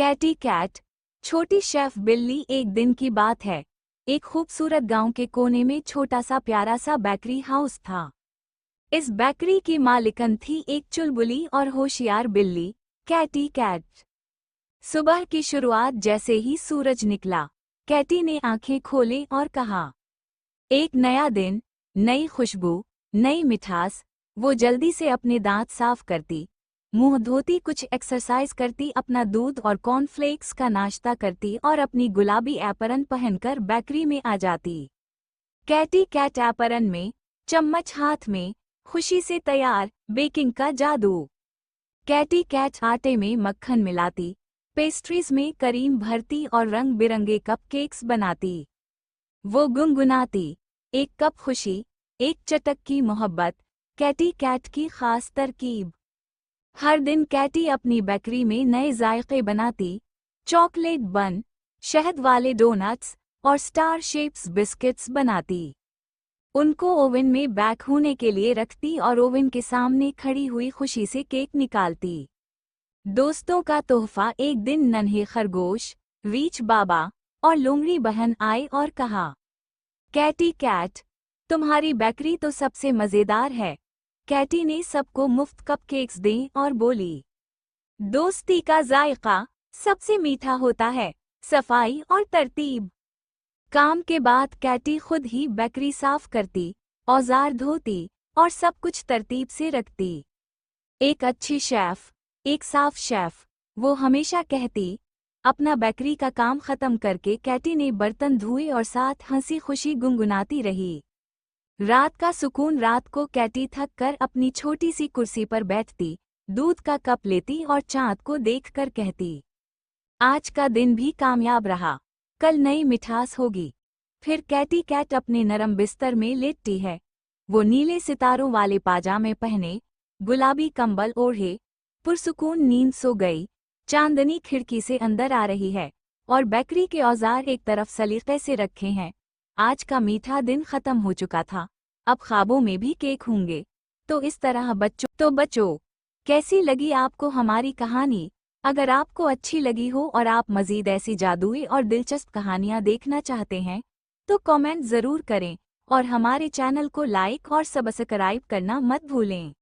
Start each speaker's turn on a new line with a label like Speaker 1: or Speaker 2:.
Speaker 1: Katie cat, छोटी chef बिल्ली। एक दिन की बात है। एक खूबसूरत गांव के कोने में छोटा सा प्यारा सा बेकरी हाउस था। इस बेकरी की मालिकन थी एक चुलबुली और होशियार बिल्ली, कैटी कैट। सुबह की शुरुआत जैसे ही सूरज निकला, कैटी ने आंखें खोले और कहा, एक नया दिन, नई खुशबू, नई मिठास। वो जल्दी से अपने दांत साफ करती, मुंह धोती, कुछ एक्सरसाइज करती, अपना दूध और कॉर्नफ्लेक्स का नाश्ता करती और अपनी गुलाबी एपरन पहनकर बेकरी में आ जाती। कैटी कैट एपरन में, चम्मच हाथ में, खुशी से तैयार, बेकिंग का जादू। कैटी कैट आटे में मक्खन मिलाती, पेस्ट्रीज में करीम भरती और रंग बिरंगे कपकेक्स बनाती। वो गुनगुनाती, एक कप खुशी, एक चटक की मोहब्बत, कैटी कैट की खास तरकीब। हर दिन कैटी अपनी बेकरी में नए जायके बनाती, चॉकलेट बन, शहद वाले डोनट्स और स्टार शेप्स बिस्किट्स बनाती। उनको ओवन में बेक होने के लिए रखती और ओवन के सामने खड़ी हुई खुशी से केक निकालती। दोस्तों का तोहफा। एक दिन नन्हे खरगोश, रीच बाबा और लोमड़ी बहन आए और कहा, कैटी कैट, तुम्हारी बेकरी तो सबसे मज़ेदार है। कैटी ने सबको मुफ्त कपकेक्स दें और बोली, दोस्ती का जायका सबसे मीठा होता है, सफाई और तरतीब। काम के बाद कैटी खुद ही बेकरी साफ करती, औजार धोती और सब कुछ तरतीब से रखती। एक अच्छी शेफ, एक साफ शेफ, वो हमेशा कहती। अपना बेकरी का काम खत्म करके कैटी ने बर्तन धोए और साथ हंसी खुशी गुनगुनाती रही। रात का सुकून। रात को कैटी थक कर अपनी छोटी सी कुर्सी पर बैठती, दूध का कप लेती और चाँद को देखकर कहती, आज का दिन भी कामयाब रहा, कल नई मिठास होगी। फिर कैटी कैट अपने नरम बिस्तर में लेटती है। वो नीले सितारों वाले पाजामे पहने, गुलाबी कंबल ओढ़े, पुरसुकून नींद सो गई। चांदनी खिड़की से अंदर आ रही है और बेकरी के औजार एक तरफ सलीके से रखे हैं। आज का मीठा दिन खत्म हो चुका था, अब ख्वाबों में भी केक होंगे। तो इस तरह बच्चों, कैसी लगी आपको हमारी कहानी? अगर आपको अच्छी लगी हो और आप मज़ीद ऐसी जादुई और दिलचस्प कहानियाँ देखना चाहते हैं तो कमेंट ज़रूर करें और हमारे चैनल को लाइक और सब्सक्राइब करना मत भूलें।